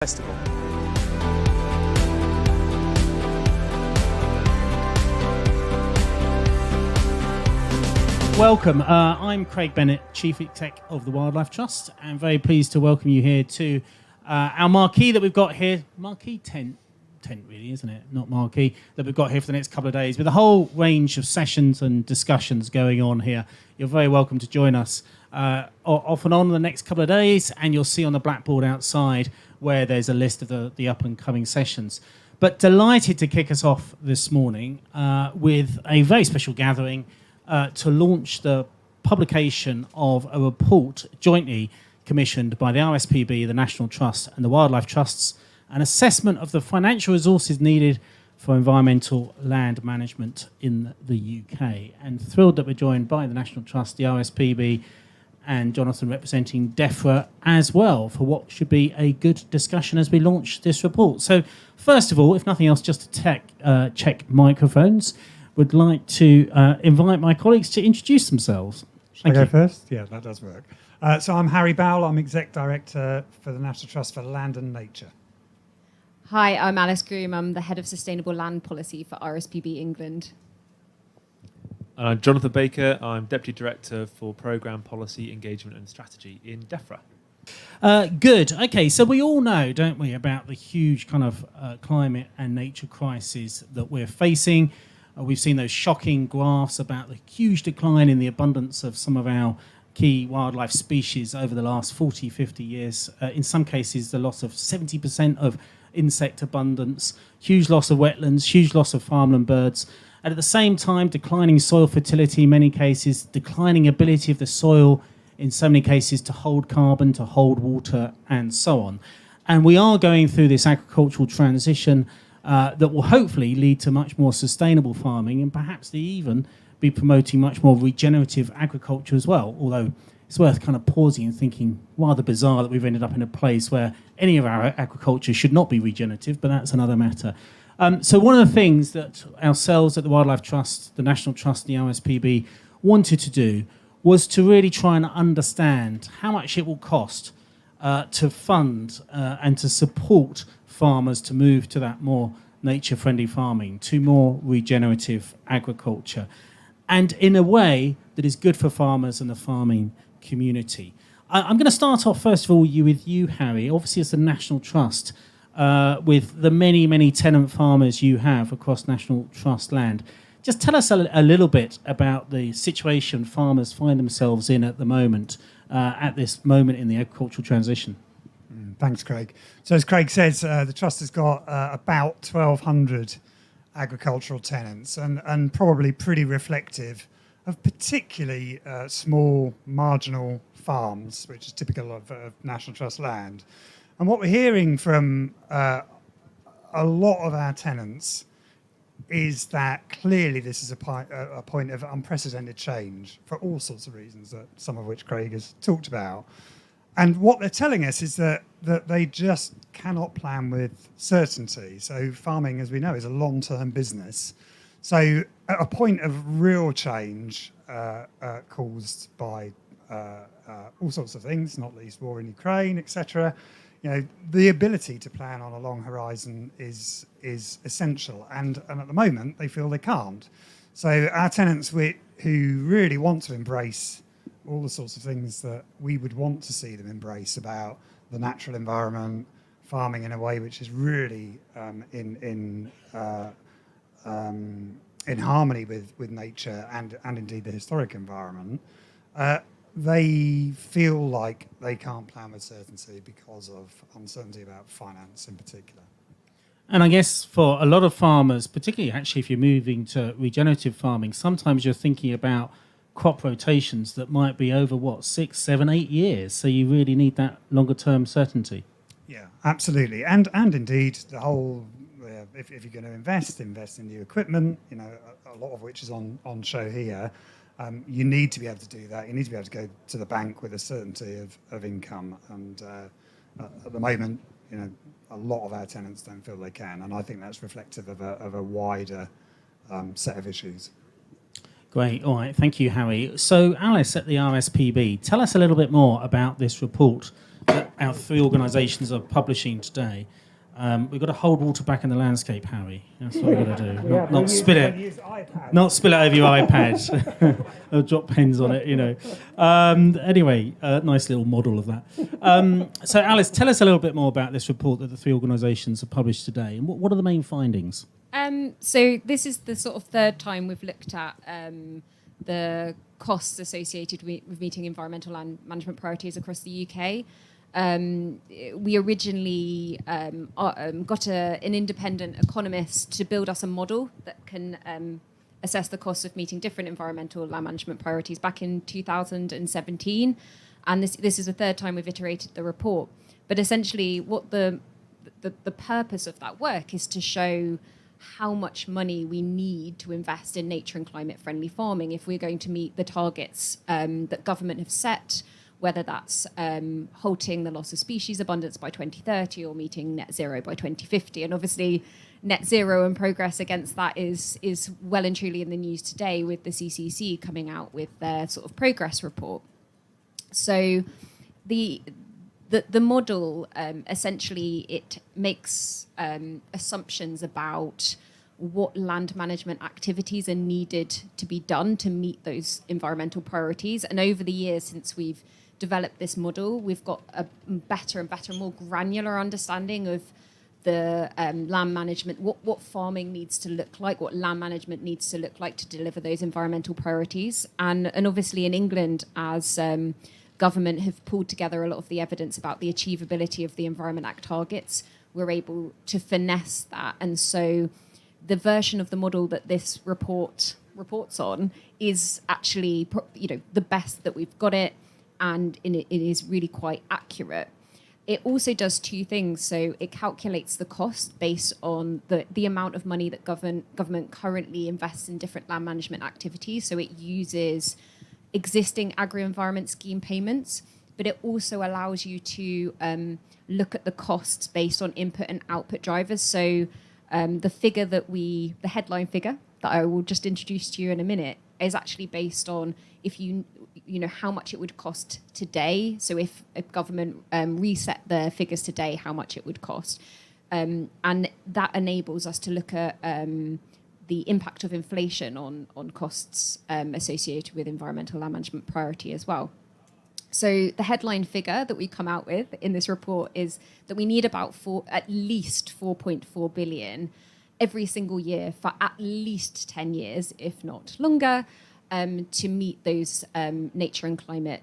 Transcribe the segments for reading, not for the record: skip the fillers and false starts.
Festival. Welcome. I'm Craig Bennett, Chief Exec of the Wildlife Trust, and very pleased to welcome you here to our marquee that we've got here. Marquee tent really, isn't it? Not marquee, that we've got here for the next couple of days with a whole range of sessions and discussions going on here. You're very welcome to join us off and on the next couple of days, and you'll see on the blackboard outside where there's a list of the up and coming sessions. But delighted to kick us off this morning with a very special gathering to launch the publication of a report jointly commissioned by the RSPB, the National Trust and the Wildlife Trusts, an assessment of the financial resources needed for environmental land management in the UK. And thrilled that we're joined by the National Trust, the RSPB, and Jonathan representing DEFRA as well for what should be a good discussion as we launch this report. So first of all, if nothing else, just to check microphones, would like to invite my colleagues to introduce themselves. Shall I go first? Yeah, that does work. So I'm Harry Bowell. I'm Exec Director for the National Trust for Land and Nature. Hi, I'm Alice Groom. I'm the Head of Sustainable Land Policy for RSPB England. I'm Jonathan Baker. I'm Deputy Director for Programme Policy, Engagement and Strategy in DEFRA. Good. Okay, so we all know, don't we, about the huge kind of climate and nature crisis that we're facing. We've seen those shocking graphs about the huge decline in the abundance of some of our key wildlife species over the last 40, 50 years. In some cases, the loss of 70% of insect abundance, huge loss of wetlands, huge loss of farmland birds. And at the same time, declining soil fertility in many cases, declining ability of the soil in so many cases to hold carbon, to hold water, and so on. And we are going through this agricultural transition that will hopefully lead to much more sustainable farming and perhaps even be promoting much more regenerative agriculture as well. Although it's worth kind of pausing and thinking, rather bizarre that we've ended up in a place where any of our agriculture should not be regenerative, but that's another matter. So one of the things that ourselves at the Wildlife Trust, the National Trust, the RSPB wanted to do was to really try and understand how much it will cost to fund and to support farmers to move to that more nature-friendly farming, to more regenerative agriculture, and in a way that is good for farmers and the farming community. I'm going to start off, first of all, with you, Harry. Obviously, as the National Trust, with the many, many tenant farmers you have across National Trust land. Just tell us a little bit about the situation farmers find themselves in at the moment, at this moment in the agricultural transition. Thanks, Craig. So as Craig says, the Trust has got about 1,200 agricultural tenants and probably pretty reflective of particularly small marginal farms, which is typical of National Trust land. And what we're hearing from a lot of our tenants is that clearly this is a point of unprecedented change for all sorts of reasons, that some of which Craig has talked about. And what they're telling us is that they just cannot plan with certainty. So farming, as we know, is a long-term business. So at a point of real change caused by all sorts of things, not least war in Ukraine, etc., the ability to plan on a long horizon is essential. And at the moment, they feel they can't. So our tenants who really want to embrace all the sorts of things that we would want to see them embrace about the natural environment, farming in a way which is really in harmony with nature and indeed the historic environment, they feel like they can't plan with certainty because of uncertainty about finance in particular. And I guess for a lot of farmers, particularly actually if you're moving to regenerative farming, sometimes you're thinking about crop rotations that might be over, 6, 7, 8 years. So you really need that longer term certainty. Yeah, absolutely. And indeed, the whole, if you're going to invest in new equipment, a lot of which is on show here, you need to be able to do that. You need to be able to go to the bank with a certainty of income. And at the moment, a lot of our tenants don't feel they can. And I think that's reflective of a wider set of issues. Great. All right. Thank you, Harry. So, Alice at the RSPB, tell us a little bit more about this report that our three organisations are publishing today. We've got to hold water back in the landscape, Harry. That's what we've got to do. Not spill it. Not spill it over your iPad. Or drop pens on it, you know. Anyway, nice little model of that. So, Alice, tell us a little bit more about this report that the three organisations have published today, and what are the main findings? So this is the sort of third time we've looked at the costs associated with meeting environmental land management priorities across the UK. We originally got an independent economist to build us a model that can assess the costs of meeting different environmental land management priorities back in 2017. And this is the third time we've iterated the report. But essentially, what the purpose of that work is to show how much money we need to invest in nature and climate friendly farming if we're going to meet the targets that government have set, whether that's halting the loss of species abundance by 2030 or meeting net zero by 2050. And obviously net zero and progress against that is well and truly in the news today, with the CCC coming out with their sort of progress report. So the model, essentially, it makes assumptions about what land management activities are needed to be done to meet those environmental priorities. And over the years since we've developed this model, we've got a better and better, more granular understanding of the land management, what farming needs to look like, what land management needs to look like to deliver those environmental priorities. And obviously in England, as government have pulled together a lot of the evidence about the achievability of the Environment Act targets, we're able to finesse that. And so the version of the model that this report reports on is actually, the best that we've got it, and it is really quite accurate. It also does two things. So it calculates the cost based on the amount of money that government currently invests in different land management activities. So it uses existing agri-environment scheme payments, but it also allows you to look at the costs based on input and output drivers. So the headline figure that I will just introduce to you in a minute is actually based on if you know how much it would cost today. So if government reset the figures today, how much it would cost. And that enables us to look at the impact of inflation on costs associated with environmental land management priority as well. So the headline figure that we come out with in this report is that we need at least 4.4 billion every single year for at least 10 years, if not longer, to meet those nature and climate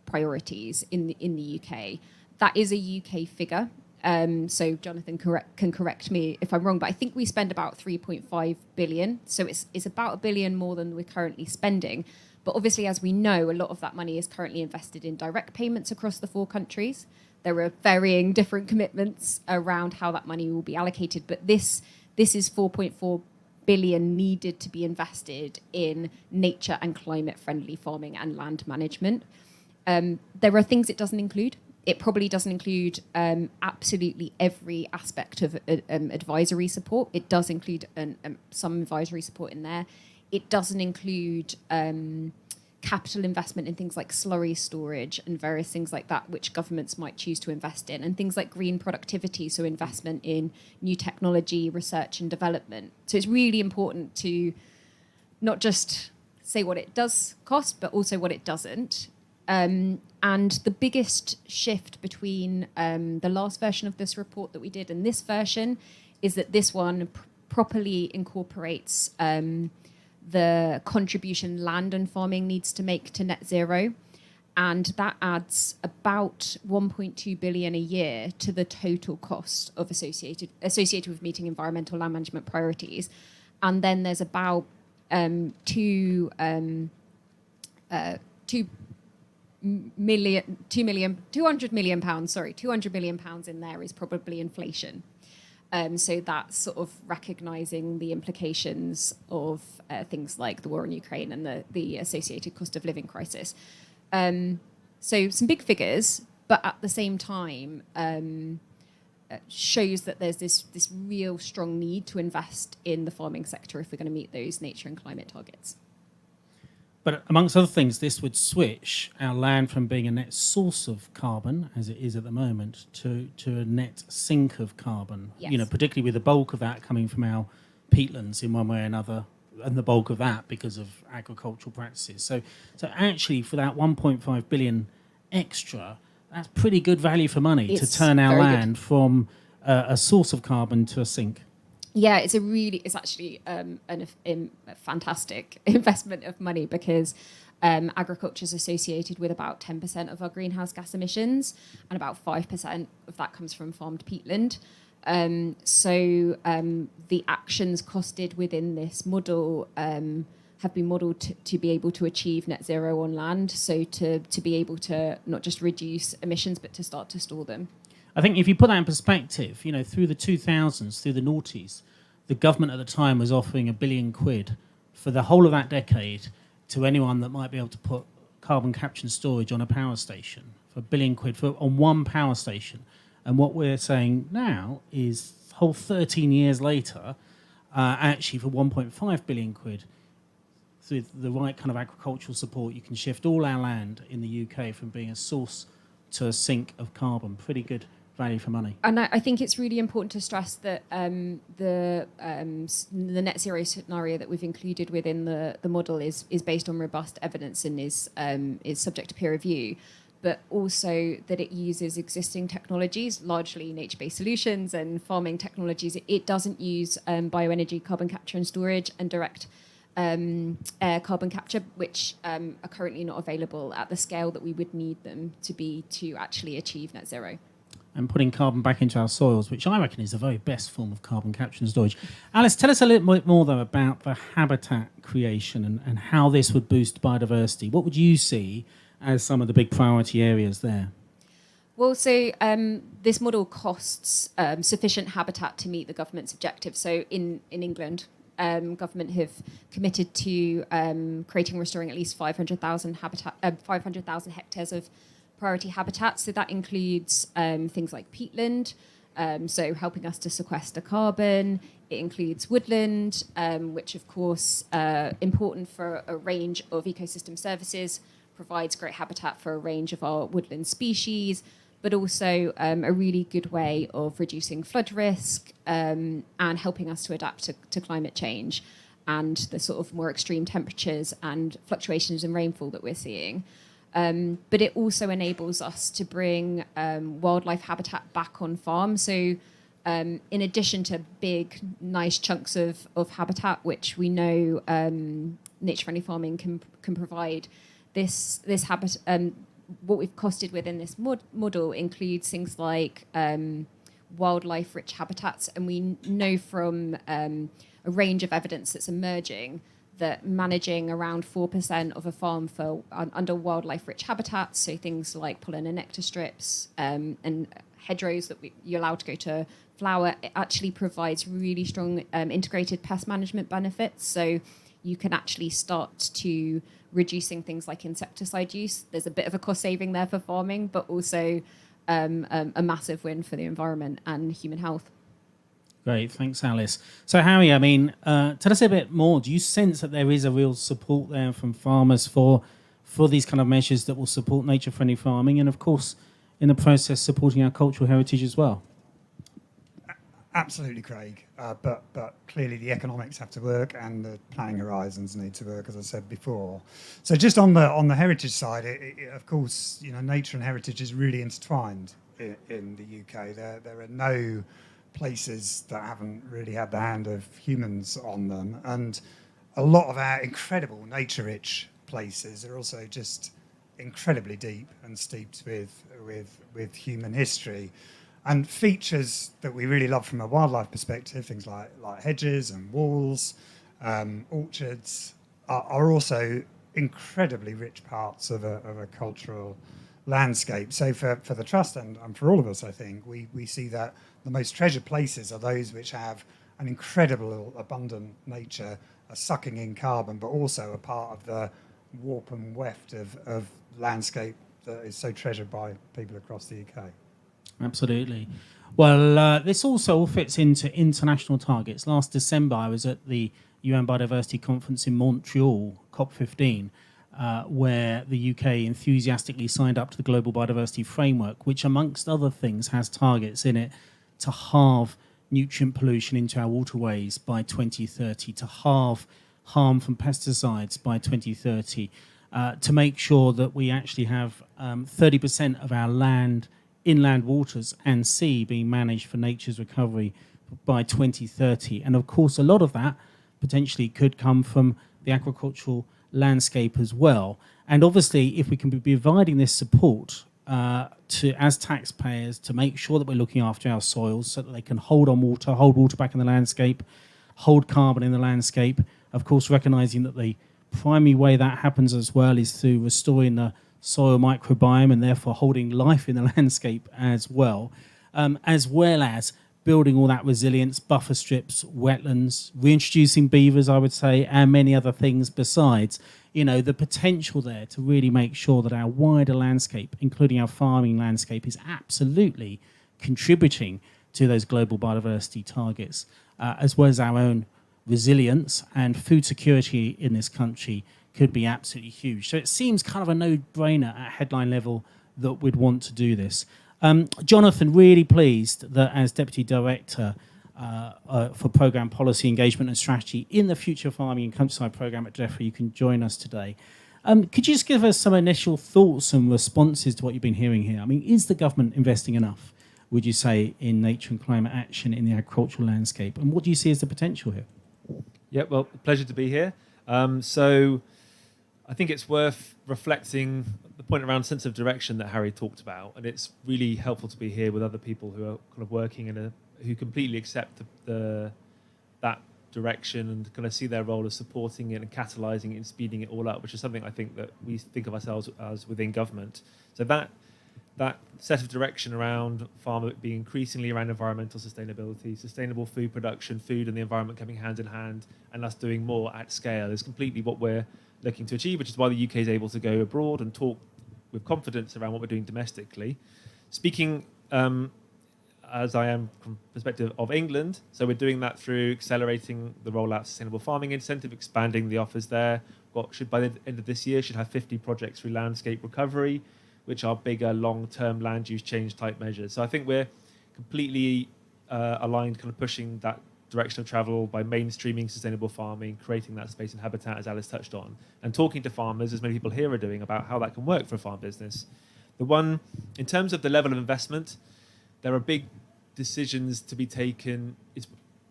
priorities in the UK. That is a UK figure. So Jonathan can correct me if I'm wrong, but I think we spend about 3.5 billion. So it's about $1 billion more than we're currently spending. But obviously, as we know, a lot of that money is currently invested in direct payments across the 4 countries. There are varying different commitments around how that money will be allocated. But this is 4.4 billion needed to be invested in nature and climate friendly farming and land management. There are things it doesn't include. It probably doesn't include absolutely every aspect of advisory support. It does include some advisory support in there. It doesn't include capital investment in things like slurry storage and various things like that, which governments might choose to invest in, and things like green productivity, so investment in new technology, research and development. So it's really important to not just say what it does cost, but also what it doesn't. And the biggest shift between the last version of this report that we did and this version is that this one properly incorporates the contribution land and farming needs to make to net zero. And that adds about 1.2 billion a year to the total cost of associated with meeting environmental land management priorities. And then there's about 200 million pounds in there is probably inflation. So that's sort of recognising the implications of things like the war in Ukraine and the associated cost of living crisis. So some big figures, but at the same time shows that there's this real strong need to invest in the farming sector if we're going to meet those nature and climate targets. But amongst other things, this would switch our land from being a net source of carbon, as it is at the moment, to a net sink of carbon. Yes. Particularly with the bulk of that coming from our peatlands in one way or another, and the bulk of that because of agricultural practices. So actually, for that 1.5 billion extra, that's pretty good value for money to turn our land from a source of carbon to a sink. Yeah, it's actually a fantastic investment of money, because agriculture is associated with about 10% of our greenhouse gas emissions, and about 5% of that comes from farmed peatland. So the actions costed within this model have been modelled to be able to achieve net zero on land, so to be able to not just reduce emissions, but to start to store them. I think if you put that in perspective, through the 2000s, through the noughties, the government at the time was offering £1 billion for the whole of that decade to anyone that might be able to put carbon capture and storage on a power station, for £1 billion on one power station. And what we're saying now is, whole 13 years later, actually for £1.5 billion, through the right kind of agricultural support, you can shift all our land in the UK from being a source to a sink of carbon. Pretty good value for money. And I think it's really important to stress that the net zero scenario that we've included within the model is based on robust evidence and is subject to peer review, but also that it uses existing technologies, largely nature-based solutions and farming technologies. It doesn't use bioenergy, carbon capture and storage, and direct air carbon capture, which are currently not available at the scale that we would need them to be to actually achieve net zero. And putting carbon back into our soils, which I reckon is the very best form of carbon capture and storage. Alice, tell us a little bit more, though, about the habitat creation and how this would boost biodiversity. What would you see as some of the big priority areas there? Well, so this model costs sufficient habitat to meet the government's objectives. So in England, government have committed to creating and restoring at least 500,000 hectares of priority habitats. So that includes things like peatland, so helping us to sequester carbon. It includes woodland, which of course important for a range of ecosystem services, provides great habitat for a range of our woodland species, but also a really good way of reducing flood risk and helping us to adapt to climate change and the sort of more extreme temperatures and fluctuations in rainfall that we're seeing. But it also enables us to bring wildlife habitat back on farm. So in addition to big, nice chunks of habitat, which we know nature-friendly farming can provide, this habitat, what we've costed within this model includes things like wildlife-rich habitats. And we know from a range of evidence that's emerging that managing around 4% of a farm for under wildlife-rich habitats, so things like pollen and nectar strips and hedgerows that you're allowed to go to flower, it actually provides really strong integrated pest management benefits. So you can actually start to reducing things like insecticide use. There's a bit of a cost saving there for farming, but also a massive win for the environment and human health. Great, thanks, Alice. So, Harry, tell us a bit more. Do you sense that there is a real support there from farmers for these kind of measures that will support nature-friendly farming and, of course, in the process, supporting our cultural heritage as well? Absolutely, Craig. But clearly the economics have to work and the planning horizons need to work, as I said before. So just on the heritage side, of course, nature and heritage is really intertwined in the UK. There are no places that haven't really had the hand of humans on them, and a lot of our incredible nature-rich places are also just incredibly deep and steeped with human history. And features that we really love from a wildlife perspective, things like hedges and walls, orchards, are also incredibly rich parts of a cultural landscape. So for the Trust and for all of us, I think, we see that the most treasured places are those which have an incredible abundant nature, are sucking in carbon, but also a part of the warp and weft of landscape that is so treasured by people across the UK. Absolutely. Well, this also all fits into international targets. Last December, I was at the UN Biodiversity Conference in Montreal, COP15, where the UK enthusiastically signed up to the Global Biodiversity Framework, which, amongst other things, has targets in it to halve nutrient pollution into our waterways by 2030, to halve harm from pesticides by 2030, to make sure that we actually have 30% of our inland waters and sea being managed for nature's recovery by 2030. And of course, a lot of that potentially could come from the agricultural landscape as well. And obviously, if we can be providing this support as taxpayers to make sure that we're looking after our soils so that they can hold water back in the landscape, hold carbon in the landscape, of course, recognising that the primary way that happens as well is through restoring the soil microbiome and therefore holding life in the landscape as well as building all that resilience, buffer strips, wetlands, reintroducing beavers, I would say, and many other things besides. The potential there to really make sure that our wider landscape, including our farming landscape, is absolutely contributing to those global biodiversity targets, as well as our own resilience and food security in this country could be absolutely huge. So it seems kind of a no-brainer at headline level that we'd want to do this. Jonathan, really pleased that as Deputy Director for Programme Policy, Engagement and Strategy in the Future Farming and Countryside Programme at DEFRA, you can join us today. Could you just give us some initial thoughts and responses to what you've been hearing here? I mean, is the government investing enough, would you say, in nature and climate action in the agricultural landscape? And what do you see as the potential here? Yeah, well, pleasure to be here. So I think it's worth reflecting the point around sense of direction that Harry talked about, and it's really helpful to be here with other people who are kind of working who completely accept that direction and kind of see their role as supporting it and catalysing it and speeding it all up, which is something I think that we think of ourselves as within government. So that set of direction around farm being increasingly around environmental sustainability, sustainable food production, food and the environment coming hand in hand, and us doing more at scale is completely what we're looking to achieve, which is why the UK is able to go abroad and talk with confidence around what we're doing domestically. Speaking as I am from the perspective of England, so we're doing that through accelerating the rollout of sustainable farming incentive, expanding the offers there. Should by the end of this year, should have 50 projects through landscape recovery, which are bigger, long-term land use change type measures. So I think we're completely aligned, kind of pushing that direction of travel by mainstreaming sustainable farming, creating that space and habitat, as Alice touched on, and talking to farmers, as many people here are doing, about how that can work for a farm business. In terms of the level of investment, there are big decisions to be taken.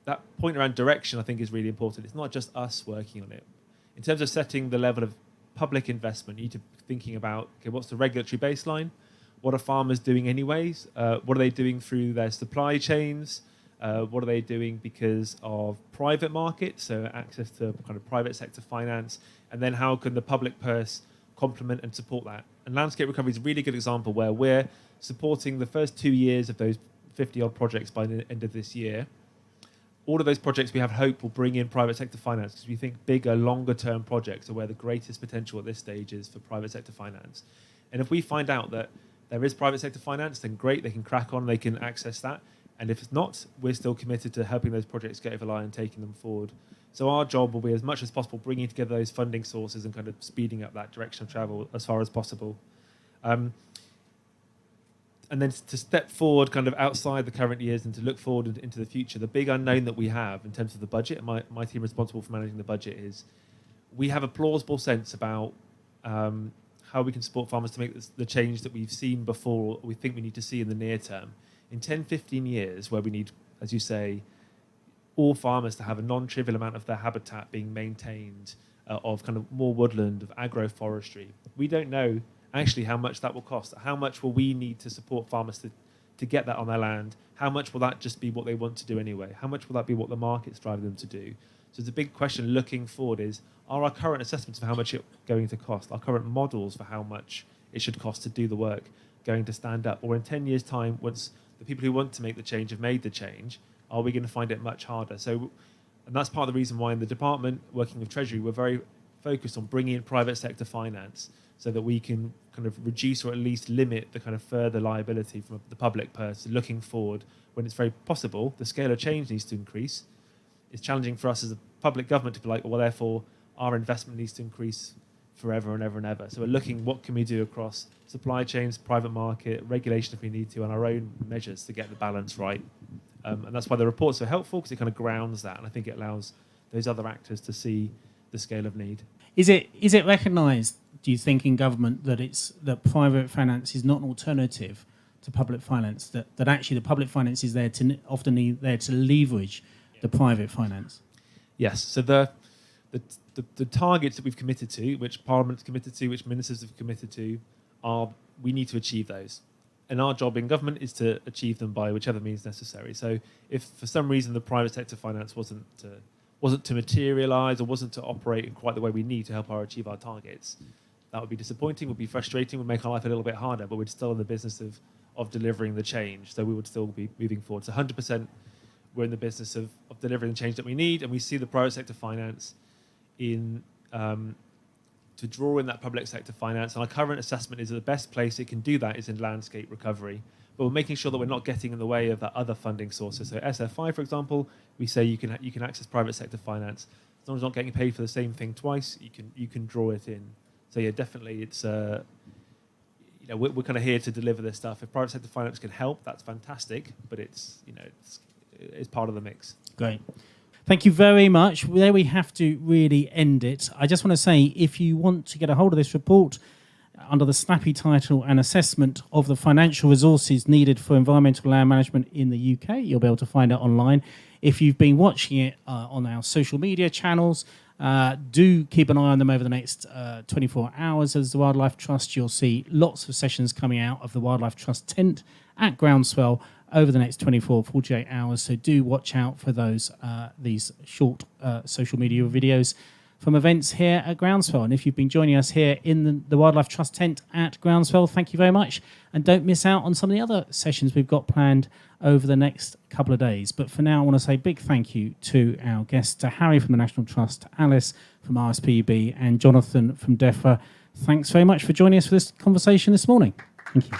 That point around direction, I think, is really important. It's not just us working on it. In terms of setting the level of public investment, you need to be thinking about, okay, what's the regulatory baseline? What are farmers doing anyways? What are they doing through their supply chains? What are they doing because of private markets, so access to kind of private sector finance? And then how can the public purse complement and support that? And landscape recovery is a really good example where we're supporting the first 2 years of those 50-odd projects by the end of this year. All of those projects we have hope will bring in private sector finance because we think bigger, longer-term projects are where the greatest potential at this stage is for private sector finance. And if we find out that there is private sector finance, then great, they can crack on, they can access that. And if it's not, we're still committed to helping those projects get over the line and taking them forward. So our job will be, as much as possible, bringing together those funding sources and kind of speeding up that direction of travel as far as possible. And then to step forward kind of outside the current years and to look forward into the future, the big unknown that we have in terms of the budget, and my team responsible for managing the budget, is we have a plausible sense about how we can support farmers to make the change that we've seen before, or we think we need to see in the near term. In 10, 15 years, where we need, as you say, all farmers to have a non-trivial amount of their habitat being maintained, of kind of more woodland, of agroforestry, we don't know actually how much that will cost. How much will we need to support farmers to get that on their land? How much will that just be what they want to do anyway? How much will that be what the market's driving them to do? So it's a big question looking forward is, are our current assessments of how much it's going to cost, our current models for how much it should cost to do the work, going to stand up? Or in 10 years' time, once the people who want to make the change have made the change, are we going to find it much harder? And that's part of the reason why in the department, working with Treasury, we're very focused on bringing in private sector finance so that we can kind of reduce or at least limit the kind of further liability from the public purse looking forward when it's very possible. The scale of change needs to increase. It's challenging for us as a public government to be like, well, therefore, our investment needs to increase forever and ever and ever. So we're looking what can we do across supply chains, private market, regulation if we need to, and our own measures to get the balance right. And that's why the report's so helpful, because it kind of grounds that, and I think it allows those other actors to see the scale of need. Is it recognised, do you think, in government that private finance is not an alternative to public finance? That actually the public finance is there to leverage the private finance? Yes. So the targets that we've committed to, which Parliament's committed to, which ministers have committed to, we need to achieve those. And our job in government is to achieve them by whichever means necessary. So if for some reason the private sector finance wasn't to materialise or wasn't to operate in quite the way we need to help achieve our targets, that would be disappointing, would be frustrating, would make our life a little bit harder, but we're still in the business of delivering the change. So we would still be moving forward. So 100% we're in the business of delivering the change that we need, and we see the private sector finance in to draw in that public sector finance. And our current assessment is that the best place it can do that is in landscape recovery. But we're making sure that we're not getting in the way of that other funding sources. So SF5, for example, we say you can access private sector finance. As long as you're not getting paid for the same thing twice, you can draw it in. So yeah, definitely it's we're kind of here to deliver this stuff. If private sector finance can help, that's fantastic, but it's part of the mix. Great. Thank you very much. There we have to really end it. I just want to say, if you want to get a hold of this report under the snappy title, An Assessment of the Financial Resources Needed for Environmental Land Management in the UK, you'll be able to find it online. If you've been watching it on our social media channels, do keep an eye on them over the next 24 hours. As the Wildlife Trust, you'll see lots of sessions coming out of the Wildlife Trust tent at Groundswell over the next 48 hours. So do watch out for these short social media videos from events here at Groundswell. And if you've been joining us here in the Wildlife Trust tent at Groundswell, thank you very much. And don't miss out on some of the other sessions we've got planned over the next couple of days. But for now, I want to say a big thank you to our guests, to Harry from the National Trust, Alice from RSPB, and Jonathan from DEFRA. Thanks very much for joining us for this conversation this morning. Thank you.